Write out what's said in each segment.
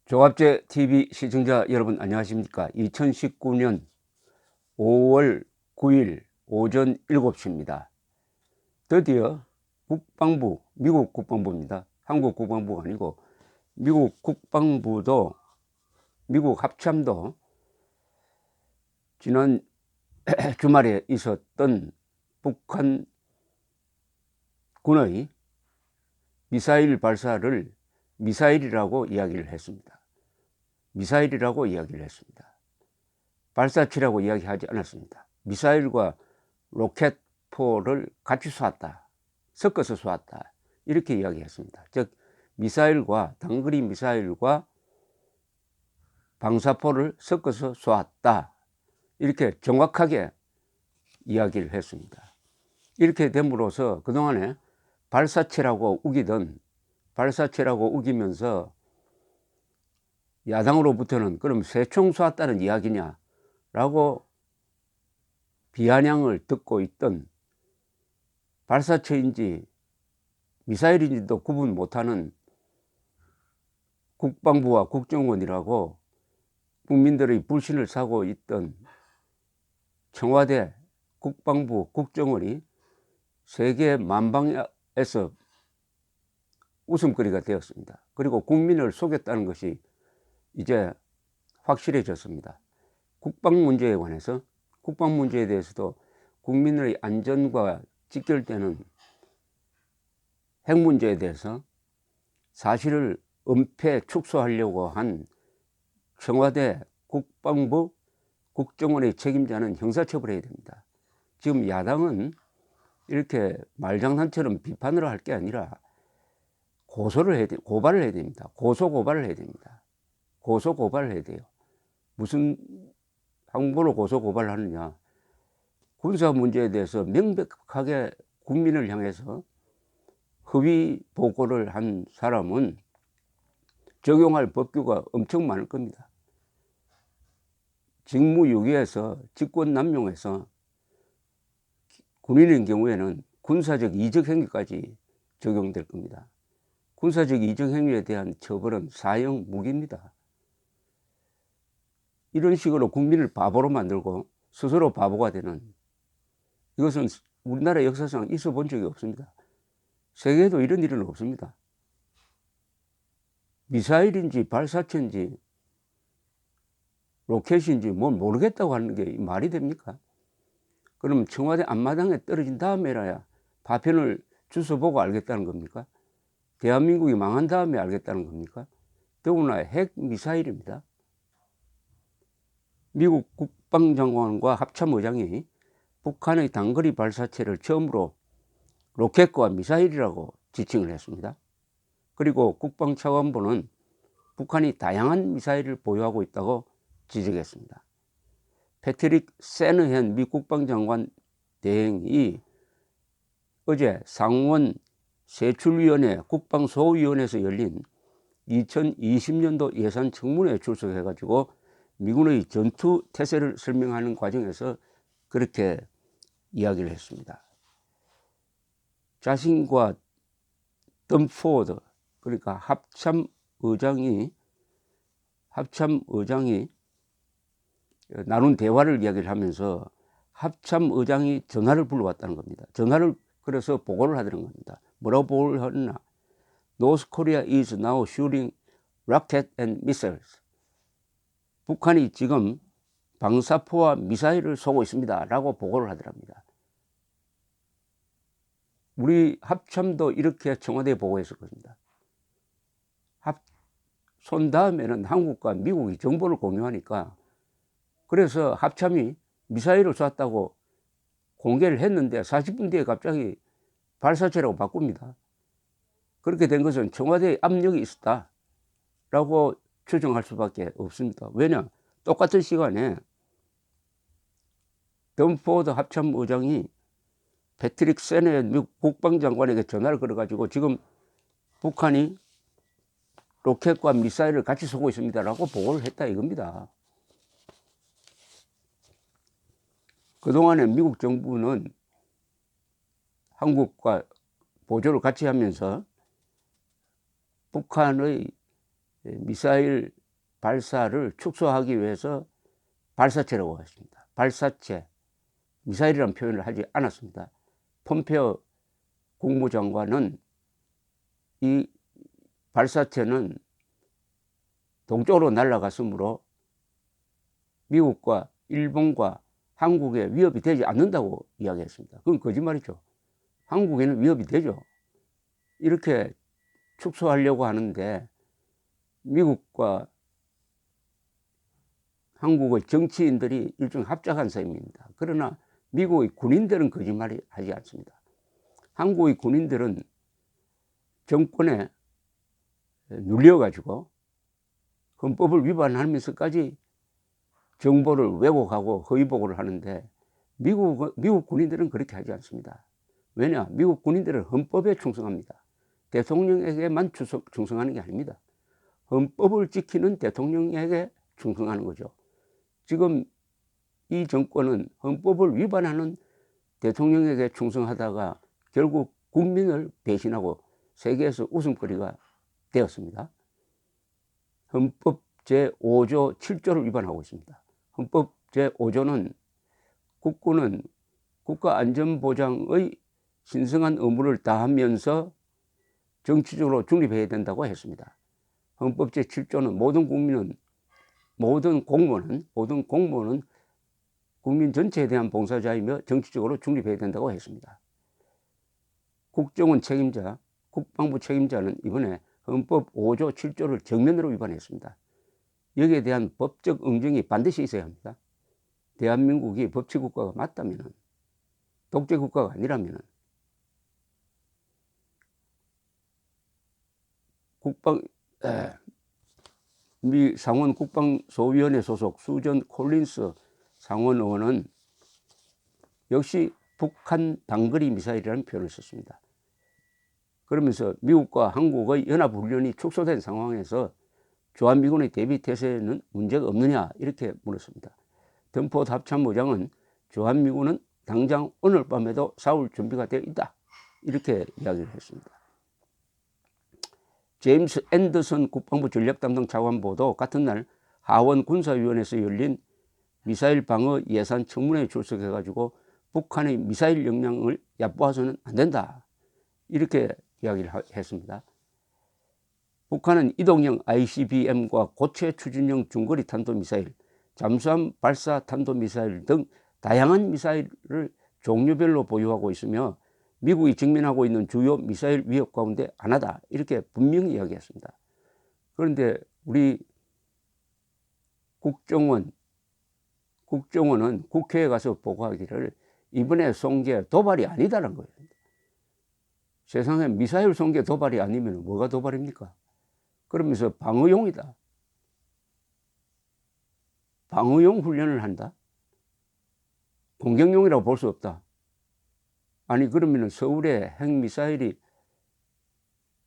종합제 TV 시청자 여러분 안녕하십니까. 2019년 5월 9일 오전 7시입니다. 드디어 국방부, 미국 국방부입니다. 한국 국방부가 아니고 미국 국방부도, 미국 합참도 지난 주말에 있었던 북한 군의 미사일 발사를 미사일이라고 이야기를 했습니다. 미사일이라고 이야기를 했습니다. 발사체라고 이야기하지 않았습니다. 미사일과 로켓포를 같이 쏘았다, 섞어서 쏘았다, 이렇게 이야기했습니다. 즉 미사일과 단거리 미사일과 방사포를 섞어서 쏘았다, 이렇게 정확하게 이야기를 했습니다. 이렇게 됨으로써 그동안에 발사체라고 우기면서 야당으로부터는 그럼 새총 쏘았다는 이야기냐 라고 비아냥을 듣고 있던, 발사체인지 미사일인지도 구분 못하는 국방부와 국정원이라고 국민들의 불신을 사고 있던 청와대, 국방부, 국정원이 세계 만방에서 웃음거리가 되었습니다. 그리고 국민을 속였다는 것이 이제 확실해졌습니다. 국방 문제에 관해서, 국방 문제에 대해서도 국민의 안전과 직결되는 핵 문제에 대해서 사실을 은폐 축소하려고 한 청와대, 국방부, 국정원의 책임자는 형사처벌해야 됩니다. 지금 야당은 이렇게 말장난처럼 비판을 할 게 아니라 고발을 해야 됩니다. 고소고발을 해야 됩니다. 고소고발을 해야 돼요. 무슨 항목으로 고소고발을 하느냐. 군사 문제에 대해서 명백하게 국민을 향해서 허위 보고를 한 사람은 적용할 법규가 엄청 많을 겁니다. 직무유기에서 직권남용해서 군인인 경우에는 군사적 이적행위까지 적용될 겁니다. 군사적 이적행위에 대한 처벌은 사형 무기입니다. 이런 식으로 국민을 바보로 만들고 스스로 바보가 되는, 이것은 우리나라 역사상 있어 본 적이 없습니다. 세계에도 이런 일은 없습니다. 미사일인지 발사체인지 로켓인지 뭘 모르겠다고 하는 게 말이 됩니까? 그럼 청와대 앞마당에 떨어진 다음에라야 파편을 주워보고 알겠다는 겁니까? 대한민국이 망한 다음에 알겠다는 겁니까? 더구나 핵 미사일입니다. 미국 국방장관과 합참의장이 북한의 단거리 발사체를 처음으로 로켓과 미사일이라고 지칭을 했습니다. 그리고 국방차관보는 북한이 다양한 미사일을 보유하고 있다고 지적했습니다. 패트릭 세너헨 미 국방장관 대행이 어제 상원 세출위원회 국방소위원회에서 열린 2020년도 예산 청문회에 출석해가지고 미군의 전투 태세를 설명하는 과정에서 그렇게 이야기를 했습니다. 자신과 덤포드, 그러니까 합참의장이 나눈 대화를 이야기를 하면서 합참의장이 전화를 불러왔다는 겁니다. 전화를 그래서 보고를 하더는 겁니다. 뭐라고 보고를 하느냐. North Korea is now shooting rocket and missiles. 북한이 지금 방사포와 미사일을 쏘고 있습니다 라고 보고를 하더랍니다. 우리 합참도 이렇게 청와대에 보고했을 겁니다. 쏜 다음에는 한국과 미국이 정보를 공유하니까, 그래서 합참이 미사일을 쐈다고 공개를 했는데 40분 뒤에 갑자기 발사체라고 바꿉니다. 그렇게 된 것은 청와대에 압력이 있었다라고 추정할 수밖에 없습니다. 왜냐? 똑같은 시간에 덤포드 합참의장이 패트릭 세너헨 미국 국방장관에게 전화를 걸어가지고 지금 북한이 로켓과 미사일을 같이 쏘고 있습니다라고 보고를 했다 이겁니다. 그동안에 미국 정부는 한국과 보조를 같이 하면서 북한의 미사일 발사를 축소하기 위해서 발사체라고 했습니다. 발사체, 미사일이라는 표현을 하지 않았습니다. 폼페오 국무장관은 이 발사체는 동쪽으로 날아갔으므로 미국과 일본과 한국에 위협이 되지 않는다고 이야기했습니다. 그건 거짓말이죠. 한국에는 위협이 되죠. 이렇게 축소하려고 하는데 미국과 한국의 정치인들이 일종의 합작한 셈입니다. 그러나 미국의 군인들은 거짓말이 하지 않습니다. 한국의 군인들은 정권에 눌려가지고 헌법을 위반하면서까지 정보를 왜곡하고 허위 보고를 하는데 미국 군인들은 그렇게 하지 않습니다. 왜냐? 미국 군인들은 헌법에 충성합니다. 대통령에게만 충성하는 게 아닙니다. 헌법을 지키는 대통령에게 충성하는 거죠. 지금 이 정권은 헌법을 위반하는 대통령에게 충성하다가 결국 국민을 배신하고 세계에서 웃음거리가 되었습니다. 헌법 제5조 7조를 위반하고 있습니다. 헌법 제5조는 국군은 국가안전보장의 신성한 의무를 다하면서 정치적으로 중립해야 된다고 했습니다. 헌법 제7조는 모든 공무원은 국민 전체에 대한 봉사자이며 정치적으로 중립해야 된다고 했습니다. 국정원 책임자, 국방부 책임자는 이번에 헌법 5조 7조를 정면으로 위반했습니다. 여기에 대한 법적 응징이 반드시 있어야 합니다. 대한민국이 법치국가가 맞다면, 독재국가가 아니라면 미 상원 국방소위원회 소속 수전 콜린스 상원 의원은 역시 북한 단거리 미사일이라는 표현을 썼습니다. 그러면서 미국과 한국의 연합훈련이 축소된 상황에서 주한미군의 대비태세는 문제가 없느냐 이렇게 물었습니다. 덤포드 합참의장은 주한미군은 당장 오늘 밤에도 싸울 준비가 되어 있다 이렇게 이야기를 했습니다. 제임스 앤더슨 국방부 전략담당 차관보도 같은 날 하원 군사위원회에서 열린 미사일 방어 예산 청문회에 출석해가지고 북한의 미사일 역량을 얕보아서는 안 된다 이렇게 이야기를 했습니다. 북한은 이동형 ICBM과 고체 추진형 중거리 탄도미사일, 잠수함 발사 탄도미사일 등 다양한 미사일을 종류별로 보유하고 있으며 미국이 직면하고 있는 주요 미사일 위협 가운데 하나다 이렇게 분명히 이야기했습니다. 그런데 우리 국정원은 국회에 가서 보고하기를 이번에 쏜 게 도발이 아니다라는 거예요. 세상에 미사일 쏜 게 도발이 아니면 뭐가 도발입니까? 그러면서 방어용이다. 방어용 훈련을 한다. 공격용이라고 볼 수 없다. 아니 그러면 서울에 핵미사일이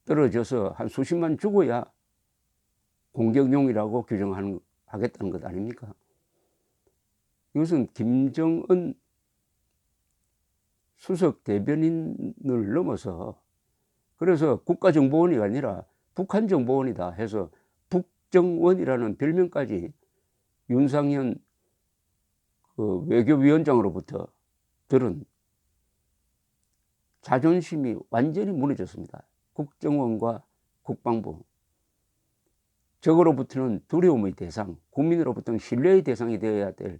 떨어져서 한 수십만 죽어야 공격용이라고 규정하겠다는 것 아닙니까? 이것은 김정은 수석 대변인을 넘어서 그래서 국가정보원이 아니라 북한정보원이다 해서 북정원이라는 별명까지 윤상현 그 외교위원장으로부터 들은 자존심이 완전히 무너졌습니다. 국정원과 국방부. 적으로부터는 두려움의 대상, 국민으로부터는 신뢰의 대상이 되어야 될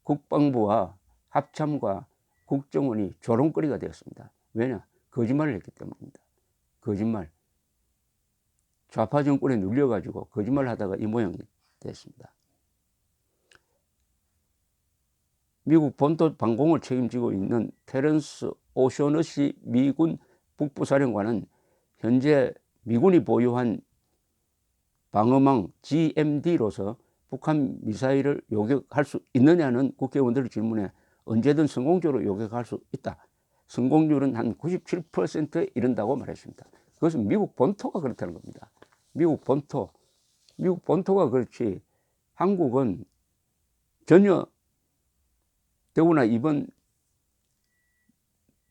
국방부와 합참과 국정원이 조롱거리가 되었습니다. 왜냐? 거짓말을 했기 때문입니다. 거짓말. 좌파 정권에 눌려가지고 거짓말을 하다가 이 모양이 됐습니다. 미국 본토 방공을 책임지고 있는 테런스 오셔너시 미군 북부사령관은 현재 미군이 보유한 방어망 GMD로서 북한 미사일을 요격할 수 있느냐는 국회의원들 질문에 언제든 성공적으로 요격할 수 있다. 성공률은 한 97%에 이른다고 말했습니다. 그것은 미국 본토가 그렇다는 겁니다. 미국 본토가 그렇지 한국은 전혀 더구나 이번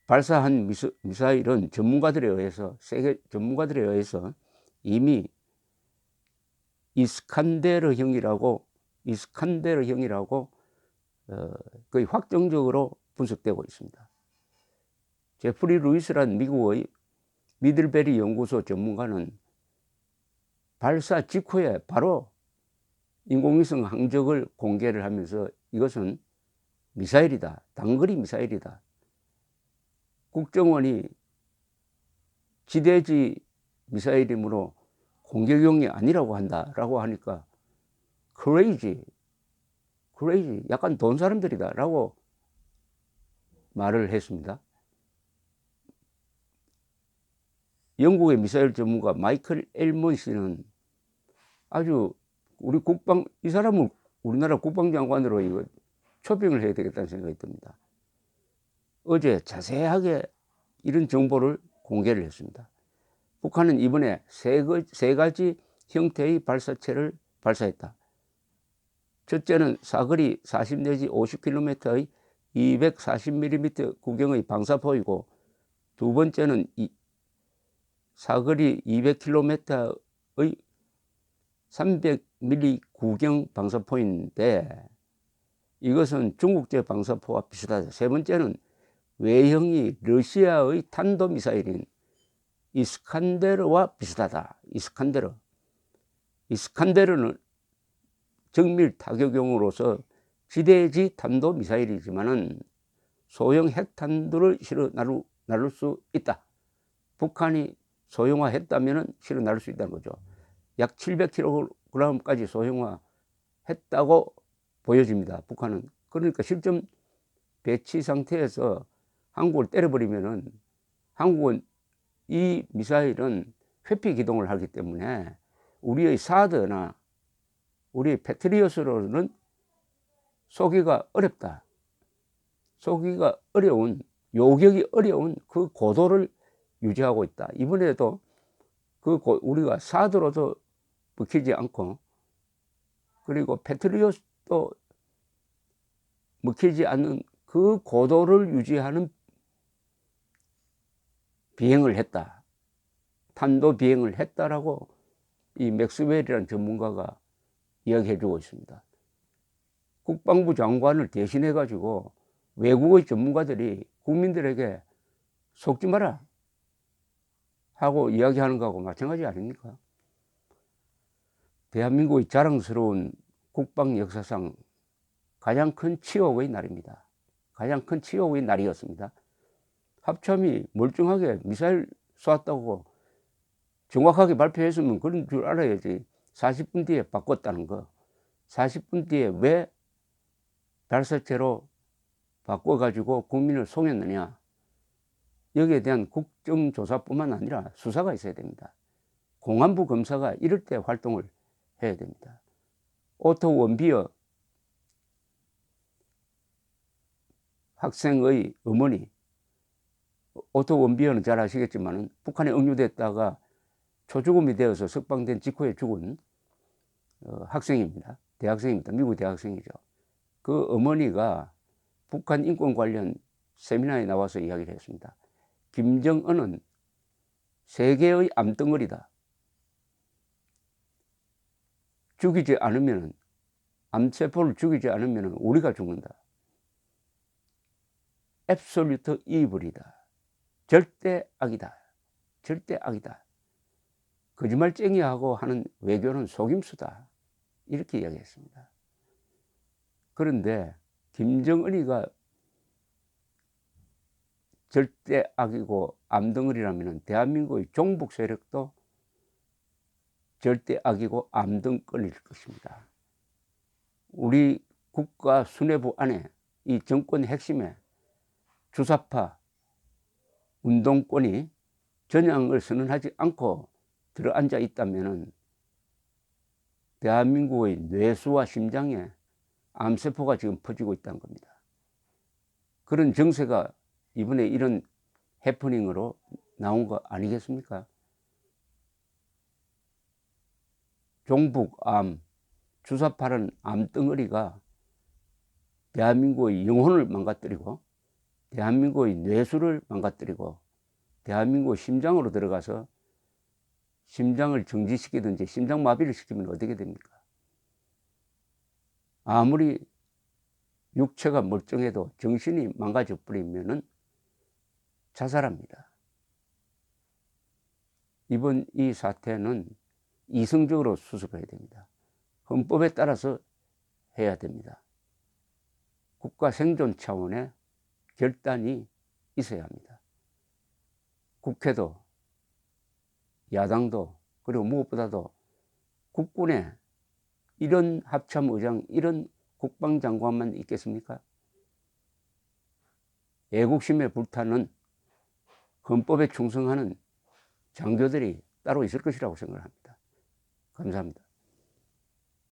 발사한 미사일은 전문가들에 의해서 세계 전문가들에 의해서 이미 이스칸데르형이라고 거의 확정적으로 분석되고 있습니다. 제프리 루이스란 미국의 미들베리 연구소 전문가는 발사 직후에 바로 인공위성 항적을 공개를 하면서 이것은 미사일이다. 단거리 미사일이다. 국정원이 지대지 미사일이므로 공격용이 아니라고 한다라고 하니까 crazy, 약간 돈 사람들이다 라고 말을 했습니다. 영국의 미사일 전문가 마이클 엘먼 씨는 아주 이 사람은 우리나라 국방장관으로 이거 초빙을 해야 되겠다는 생각이 듭니다. 어제 자세하게 이런 정보를 공개를 했습니다. 북한은 이번에 세 가지 형태의 발사체를 발사했다. 첫째는 사거리 40 내지 50km의 240mm 구경의 방사포이고, 두 번째는 사거리 200km의 300mm 구경 방사포인데 이것은 중국제 방사포와 비슷하다. 세 번째는 외형이 러시아의 탄도미사일인 이스칸데르와 비슷하다. 이스칸데르는 정밀 타격용으로서 지대지 탄도미사일이지만은 소형 핵탄두를 실어 나를 수 있다. 북한이 소형화했다면 실어 나를 수 있다는 거죠. 약 700kg까지 소형화했다고 보여집니다. 북한은. 그러니까 실전 배치 상태에서 한국을 때려버리면은 한국은 이 미사일은 회피 기동을 하기 때문에 우리의 사드나 우리의 패트리엇으로는 쏘기가 어렵다. 쏘기가 어려운, 요격이 어려운 그 고도를 유지하고 있다. 이번에도 우리가 사드로도 먹히지 않고, 그리고 패트리엇도 먹히지 않는 그 고도를 유지하는 비행을 했다. 탄도 비행을 했다라고 이 맥스웰이라는 전문가가 이야기해 주고 있습니다. 국방부 장관을 대신해 가지고 외국의 전문가들이 국민들에게 속지 마라 하고 이야기하는 거하고 마찬가지 아닙니까? 대한민국의 자랑스러운 국방 역사상 가장 큰 치욕의 날입니다. 가장 큰 치욕의 날이었습니다. 합참이 멀쩡하게 미사일 쏘았다고 정확하게 발표했으면 그런 줄 알아야지. 40분 뒤에 바꿨다는 거. 40분 뒤에 왜 발사체로 바꿔가지고 국민을 속였느냐. 여기에 대한 국정조사뿐만 아니라 수사가 있어야 됩니다. 공안부 검사가 이럴 때 활동을 해야 됩니다. 오토 원비어 학생의 어머니, 오토 원비어는 잘 아시겠지만 북한에 억류됐다가 초죽음이 되어서 석방된 직후에 죽은 학생입니다. 대학생입니다. 미국 대학생이죠. 그 어머니가 북한 인권 관련 세미나에 나와서 이야기를 했습니다. 김정은은 세계의 암덩어리다. 암세포를 죽이지 않으면 우리가 죽는다. 앱솔루트 이블이다. 절대 악이다. 절대 악이다. 거짓말쟁이하고 하는 외교는 속임수다. 이렇게 이야기했습니다. 그런데 김정은이가 절대 악이고 암덩어리라면 대한민국의 종북 세력도 절대 악이고 암덩어리일 것입니다. 우리 국가 수뇌부 안에 이 정권 핵심에 주사파 운동권이 전향을 선언하지 않고 들어앉아 있다면 대한민국의 뇌수와 심장에 암세포가 지금 퍼지고 있다는 겁니다. 그런 정세가 이번에 이런 해프닝으로 나온 거 아니겠습니까? 종북암, 주사파는 암덩어리가 대한민국의 영혼을 망가뜨리고 대한민국의 뇌수를 망가뜨리고 대한민국의 심장으로 들어가서 심장을 정지시키든지 심장마비를 시키면 어떻게 됩니까? 아무리 육체가 멀쩡해도 정신이 망가져 버리면은 자살합니다. 이번 이 사태는 이성적으로 수습해야 됩니다. 헌법에 따라서 해야 됩니다. 국가 생존 차원의 결단이 있어야 합니다. 국회도 야당도 그리고 무엇보다도 국군에 이런 합참의장 이런 국방장관만 있겠습니까? 애국심에 불타는 헌법에 충성하는 장교들이 따로 있을 것이라고 생각합니다. 감사합니다.